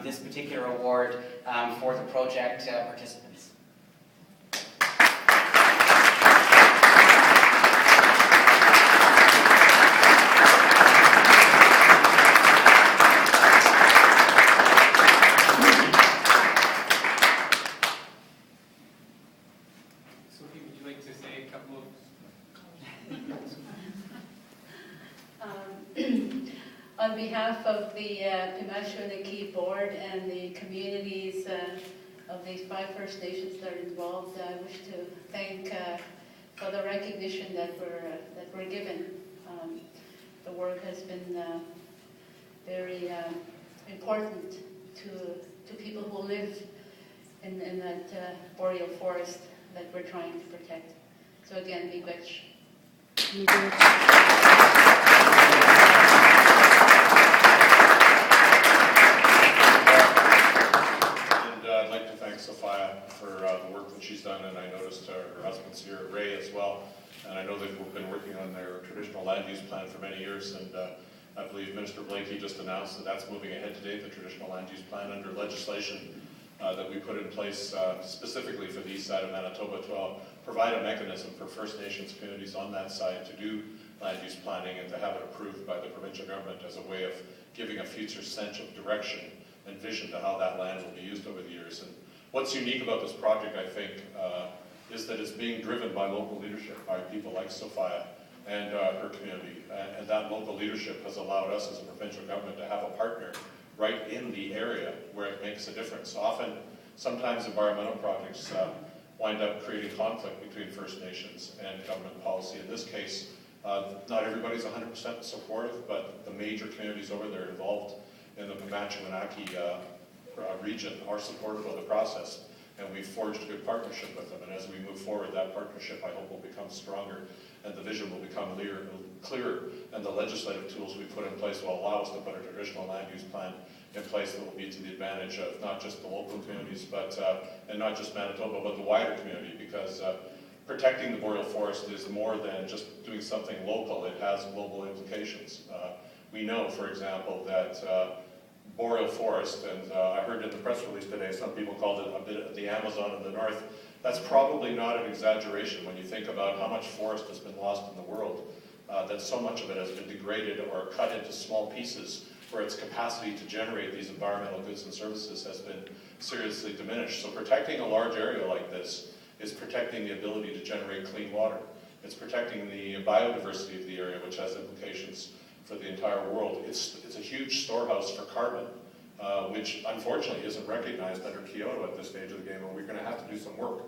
this particular award for the project participants. On behalf of the Pimacho-Niki board and the communities of these 5 First Nations that are involved, I wish to thank for the recognition that we're given. The work has been very important to people who live in that boreal forest that we're trying to protect. So again, miigwech. Sophia for the work that she's done, and I noticed her husband's here, Ray, as well. And I know they've been working on their traditional land use plan for many years, and I believe Minister Blakey just announced that that's moving ahead today, the traditional land use plan, under legislation that we put in place specifically for the east side of Manitoba to provide a mechanism for First Nations communities on that side to do land use planning and to have it approved by the provincial government as a way of giving a future sense of direction and vision to how that land will be used over the years. And what's unique about this project, I think, is that it's being driven by local leadership, by people like Sophia and her community. And that local leadership has allowed us as a provincial government to have a partner right in the area where it makes a difference. Sometimes environmental projects wind up creating conflict between First Nations and government policy. In this case, not everybody's 100% supportive, but the major communities over there involved in the Pimacho-Niki region are supportive of the process, and we've forged a good partnership with them. And as we move forward, that partnership, I hope, will become stronger, and the vision will become clearer, and the legislative tools we put in place will allow us to put a traditional land use plan in place that will be to the advantage of not just the local communities, but and not just Manitoba, but the wider community, because protecting the boreal forest is more than just doing something local. It has global implications. We know, for example, that boreal forest, and I heard in the press release today, some people called it a bit of the Amazon in the north. That's probably not an exaggeration when you think about how much forest has been lost in the world, that so much of it has been degraded or cut into small pieces where its capacity to generate these environmental goods and services has been seriously diminished. So protecting a large area like this is protecting the ability to generate clean water. It's protecting the biodiversity of the area, which has implications for the entire world. It's a huge storehouse for carbon, which unfortunately isn't recognized under Kyoto at this stage of the game, and we're going to have to do some work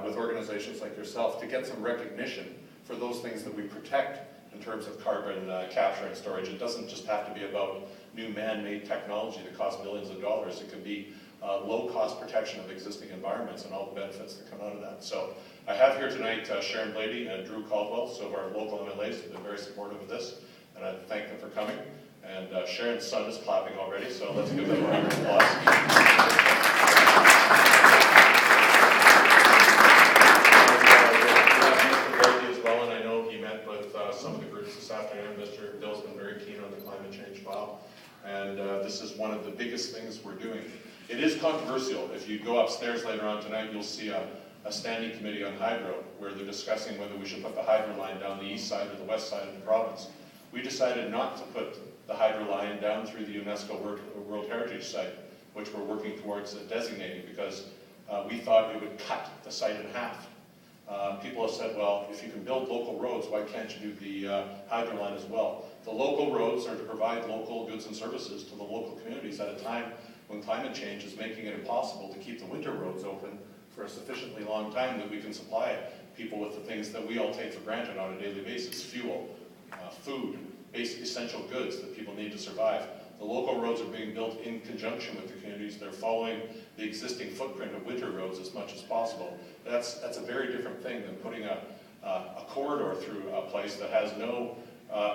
with organizations like yourself to get some recognition for those things that we protect in terms of carbon capture and storage. It doesn't just have to be about new man-made technology that costs millions of dollars. It can be low-cost protection of existing environments and all the benefits that come out of that. So I have here tonight Sharon Blady and Drew Caldwell, so our local MLAs have been very supportive of this, and I thank them for coming. And Sharon's son is clapping already, so let's give them a round of applause. Mr. Blakey as well, and I know he met with some of the groups this afternoon. Mr. Bill's been very keen on the climate change file, and this is one of the biggest things we're doing. It is controversial. If you go upstairs later on tonight, you'll see a standing committee on hydro, where they're discussing whether we should put the hydro line down the east side or the west side of the province. We decided not to put the hydro line down through the UNESCO World Heritage Site, which we're working towards designating, because we thought it would cut the site in half. People have said, well, if you can build local roads, why can't you do the hydro line as well? The local roads are to provide local goods and services to the local communities at a time when climate change is making it impossible to keep the winter roads open for a sufficiently long time that we can supply people with the things that we all take for granted on a daily basis: fuel, food, basic essential goods that people need to survive. The local roads are being built in conjunction with the communities. They're following the existing footprint of winter roads as much as possible. That's a very different thing than putting a corridor through a place that has no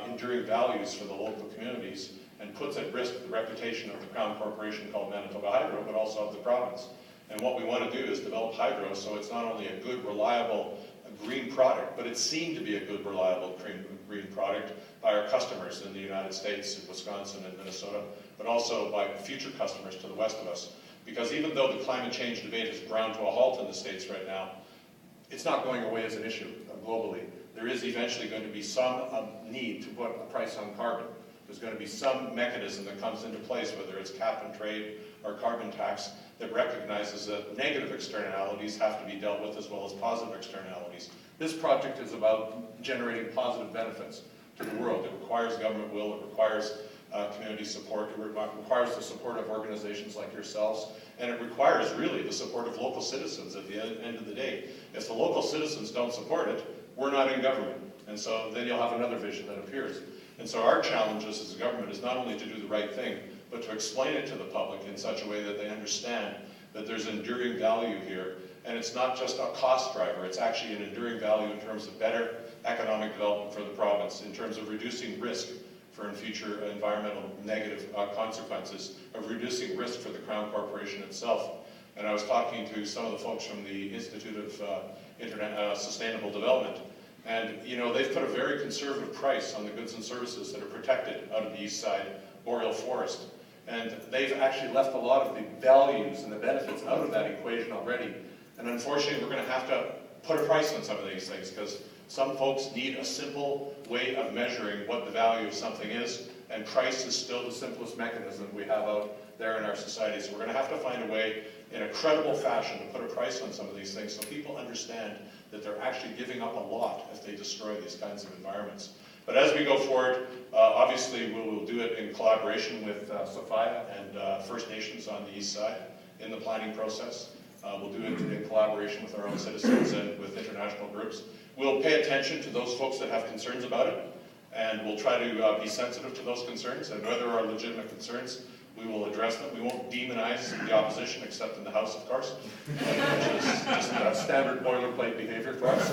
enduring values for the local communities and puts at risk the reputation of the Crown Corporation called Manitoba Hydro, but also of the province. And what we want to do is develop hydro so it's not only a good, reliable green product, but it's seen to be a good, reliable green product by our customers in the United States, in Wisconsin and Minnesota, but also by future customers to the west of us. Because even though the climate change debate has ground to a halt in the States right now, it's not going away as an issue globally. There is eventually going to be some need to put a price on carbon. There's going to be some mechanism that comes into place, whether it's cap and trade or carbon tax, that recognizes that negative externalities have to be dealt with as well as positive externalities. This project is about generating positive benefits to the world. It requires government will, it requires community support, it requires the support of organizations like yourselves, and it requires really the support of local citizens at the end of the day. If the local citizens don't support it, we're not in government. And so then you'll have another vision that appears. And so our challenge as a government is not only to do the right thing, but to explain it to the public in such a way that they understand that there's enduring value here. And it's not just a cost driver, it's actually an enduring value in terms of better economic development for the province, in terms of reducing risk for future environmental negative consequences, of reducing risk for the Crown Corporation itself. And I was talking to some of the folks from the Institute of Sustainable Development, and you know, they've put a very conservative price on the goods and services that are protected out of the east side boreal forest. And they've actually left a lot of the values and the benefits out of that equation already. And unfortunately, we're going to have to put a price on some of these things, because some folks need a simple way of measuring what the value of something is, and price is still the simplest mechanism we have out there in our society. So we're going to have to find a way in a credible fashion to put a price on some of these things so people understand that they're actually giving up a lot if they destroy these kinds of environments. But as we go forward, obviously we will do it in collaboration with Sophia and First Nations on the east side in the planning process. We'll do it in collaboration with our own citizens and with international groups. We'll pay attention to those folks that have concerns about it, and we'll try to be sensitive to those concerns, and where there are legitimate concerns, we will address them. We won't demonize the opposition, except in the House, of course, which is just standard boilerplate behavior for us.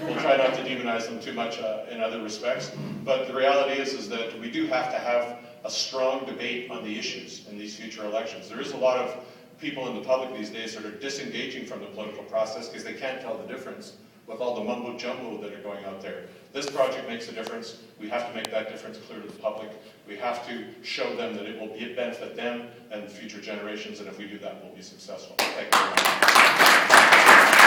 We'll try not to demonize them too much in other respects. But the reality is that we do have to have a strong debate on the issues in these future elections. There is a lot of people in the public these days that are disengaging from the political process because they can't tell the difference with all the mumbo-jumbo that are going out there. This project makes a difference. We have to make that difference clear to the public. We have to show them that it will benefit them and future generations, and if we do that, we'll be successful. Thank you very much.